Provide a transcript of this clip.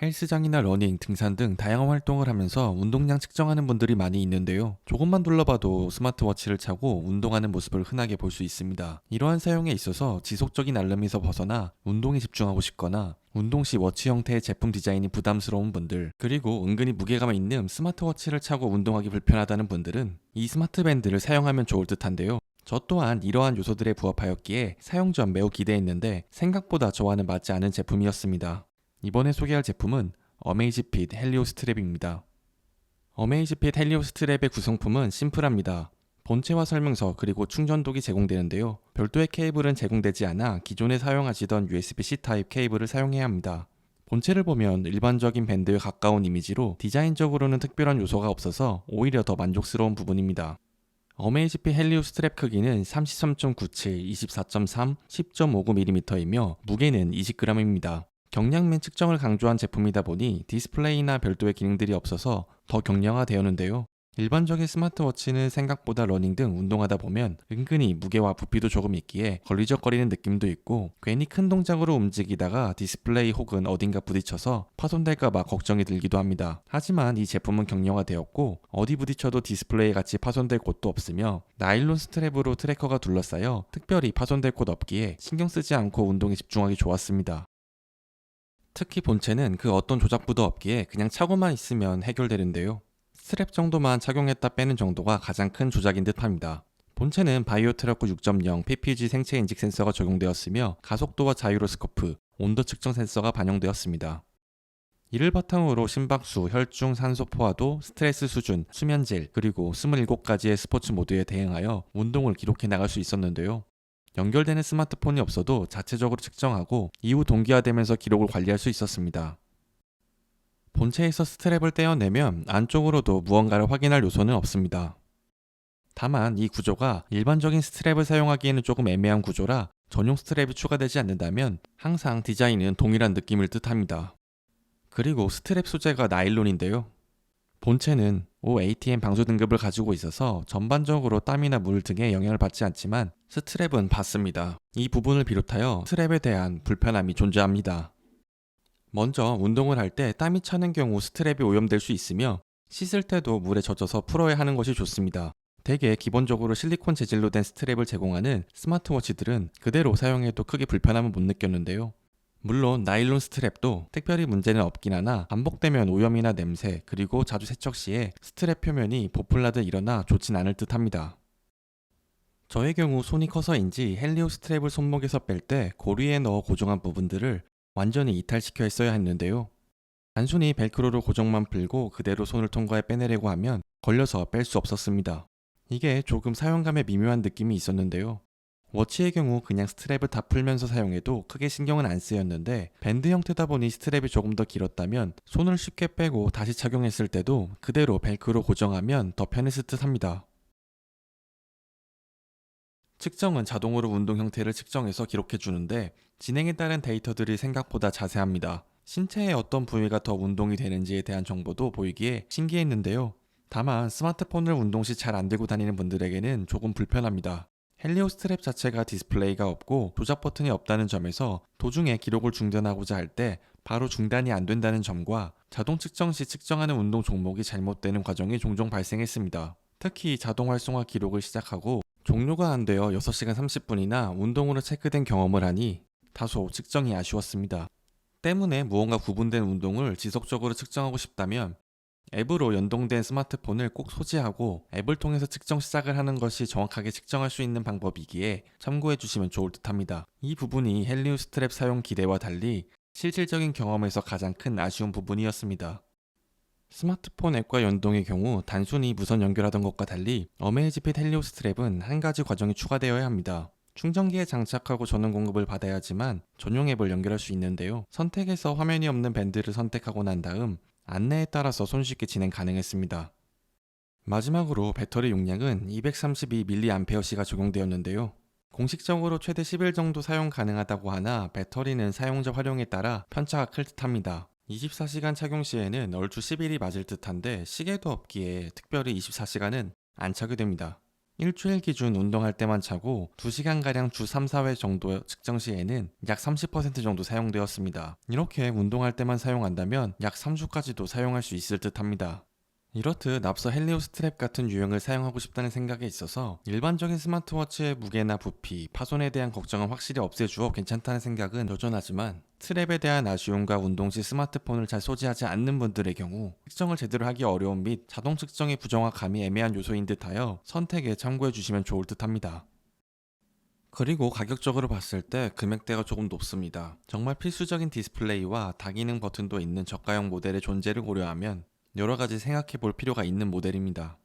헬스장이나 러닝, 등산 등 다양한 활동을 하면서 운동량 측정하는 분들이 많이 있는데요. 조금만 둘러봐도 스마트워치를 차고 운동하는 모습을 흔하게 볼 수 있습니다. 이러한 사용에 있어서 지속적인 알람에서 벗어나 운동에 집중하고 싶거나 운동 시 워치 형태의 제품 디자인이 부담스러운 분들, 그리고 은근히 무게감 있는 스마트워치를 차고 운동하기 불편하다는 분들은 이 스마트밴드를 사용하면 좋을 듯한데요. 저 또한 이러한 요소들에 부합하였기에 사용 전 매우 기대했는데 생각보다 저와는 맞지 않은 제품이었습니다. 이번에 소개할 제품은 어메이지핏 헬리오 스트랩입니다. 어메이지핏 헬리오 스트랩의 구성품은 심플합니다. 본체와 설명서 그리고 충전독이 제공되는데요. 별도의 케이블은 제공되지 않아 기존에 사용하시던 USB-C 타입 케이블을 사용해야 합니다. 본체를 보면 일반적인 밴드에 가까운 이미지로 디자인적으로는 특별한 요소가 없어서 오히려 더 만족스러운 부분입니다. 어메이지핏 헬리오 스트랩 크기는 33.97, 24.3, 10.59mm이며 무게는 20g입니다. 경량 및 측정을 강조한 제품이다 보니 디스플레이나 별도의 기능들이 없어서 더 경량화되었는데요. 일반적인 스마트워치는 생각보다 러닝 등 운동하다 보면 은근히 무게와 부피도 조금 있기에 걸리적거리는 느낌도 있고 괜히 큰 동작으로 움직이다가 디스플레이 혹은 어딘가 부딪혀서 파손될까봐 걱정이 들기도 합니다. 하지만 이 제품은 경량화되었고 어디 부딪혀도 디스플레이 같이 파손될 곳도 없으며 나일론 스트랩으로 트래커가 둘러싸여 특별히 파손될 곳 없기에 신경 쓰지 않고 운동에 집중하기 좋았습니다. 특히 본체는 그 어떤 조작부도 없기에 그냥 차고만 있으면 해결되는데요. 스트랩 정도만 착용했다 빼는 정도가 가장 큰 조작인 듯합니다. 본체는 바이오 트러크 6.0 PPG 생체 인식 센서가 적용되었으며 가속도와 자이로스코프, 온도 측정 센서가 반영되었습니다. 이를 바탕으로 심박수, 혈중, 산소 포화도, 스트레스 수준, 수면질, 그리고 27가지의 스포츠 모드에 대응하여 운동을 기록해 나갈 수 있었는데요. 연결되는 스마트폰이 없어도 자체적으로 측정하고 이후 동기화되면서 기록을 관리할 수 있었습니다. 본체에서 스트랩을 떼어내면 안쪽으로도 무언가를 확인할 요소는 없습니다. 다만 이 구조가 일반적인 스트랩을 사용하기에는 조금 애매한 구조라 전용 스트랩이 추가되지 않는다면 항상 디자인은 동일한 느낌을 뜻합니다. 그리고 스트랩 소재가 나일론인데요. 본체는 OATM 방수 등급을 가지고 있어서 전반적으로 땀이나 물 등의 영향을 받지 않지만 스트랩은 받습니다. 이 부분을 비롯하여 스트랩에 대한 불편함이 존재합니다. 먼저 운동을 할 때 땀이 차는 경우 스트랩이 오염될 수 있으며 씻을 때도 물에 젖어서 풀어야 하는 것이 좋습니다. 대개 기본적으로 실리콘 재질로 된 스트랩을 제공하는 스마트워치들은 그대로 사용해도 크게 불편함은 못 느꼈는데요. 물론 나일론 스트랩도 특별히 문제는 없긴 하나 반복되면 오염이나 냄새 그리고 자주 세척 시에 스트랩 표면이 보풀나듯 일어나 좋진 않을 듯 합니다. 저의 경우 손이 커서인지 헬리오 스트랩을 손목에서 뺄 때 고리에 넣어 고정한 부분들을 완전히 이탈시켜 했어야 했는데요. 단순히 벨크로로 고정만 풀고 그대로 손을 통과해 빼내려고 하면 걸려서 뺄 수 없었습니다. 이게 조금 사용감에 미묘한 느낌이 있었는데요. 워치의 경우 그냥 스트랩을 다 풀면서 사용해도 크게 신경은 안 쓰였는데 밴드 형태다 보니 스트랩이 조금 더 길었다면 손을 쉽게 빼고 다시 착용했을 때도 그대로 벨크로 고정하면 더 편했을 듯 합니다. 측정은 자동으로 운동 형태를 측정해서 기록해주는데 진행에 따른 데이터들이 생각보다 자세합니다. 신체의 어떤 부위가 더 운동이 되는지에 대한 정보도 보이기에 신기했는데요. 다만 스마트폰을 운동 시 잘 안 들고 다니는 분들에게는 조금 불편합니다. 헬리오 스트랩 자체가 디스플레이가 없고 조작 버튼이 없다는 점에서 도중에 기록을 중단하고자 할 때 바로 중단이 안 된다는 점과 자동 측정 시 측정하는 운동 종목이 잘못되는 과정이 종종 발생했습니다. 특히 자동 활성화 기록을 시작하고 종료가 안 되어 6시간 30분이나 운동으로 체크된 경험을 하니 다소 측정이 아쉬웠습니다. 때문에 무언가 구분된 운동을 지속적으로 측정하고 싶다면 앱으로 연동된 스마트폰을 꼭 소지하고 앱을 통해서 측정 시작을 하는 것이 정확하게 측정할 수 있는 방법이기에 참고해 주시면 좋을 듯 합니다. 이 부분이 헬리오 스트랩 사용 기대와 달리 실질적인 경험에서 가장 큰 아쉬운 부분이었습니다. 스마트폰 앱과 연동의 경우 단순히 무선 연결하던 것과 달리 어메이지핏 헬리오 스트랩은 한 가지 과정이 추가되어야 합니다. 충전기에 장착하고 전원 공급을 받아야 하지만 전용 앱을 연결할 수 있는데요. 선택에서 화면이 없는 밴드를 선택하고 난 다음 안내에 따라서 손쉽게 진행 가능했습니다. 마지막으로 배터리 용량은 232mAh가 적용되었는데요. 공식적으로 최대 10일 정도 사용 가능하다고 하나 배터리는 사용자 활용에 따라 편차가 클 듯합니다. 24시간 착용 시에는 얼추 10일이 맞을 듯한데 시계도 없기에 특별히 24시간은 안 차게 됩니다. 일주일 기준 운동할 때만 차고 2시간가량 주 3, 4회 정도 측정 시에는 약 30% 정도 사용되었습니다. 이렇게 운동할 때만 사용한다면 약 3주까지도 사용할 수 있을 듯 합니다. 이렇듯 앞서 헬리오 스트랩 같은 유형을 사용하고 싶다는 생각에 있어서 일반적인 스마트워치의 무게나 부피, 파손에 대한 걱정은 확실히 없애주어 괜찮다는 생각은 여전하지만 스트랩에 대한 아쉬움과 운동 시 스마트폰을 잘 소지하지 않는 분들의 경우 측정을 제대로 하기 어려움 및 자동 측정의 부정확함이 애매한 요소인 듯하여 선택에 참고해 주시면 좋을 듯합니다. 그리고 가격적으로 봤을 때 금액대가 조금 높습니다. 정말 필수적인 디스플레이와 다기능 버튼도 있는 저가형 모델의 존재를 고려하면 여러 가지 생각해 볼 필요가 있는 모델입니다.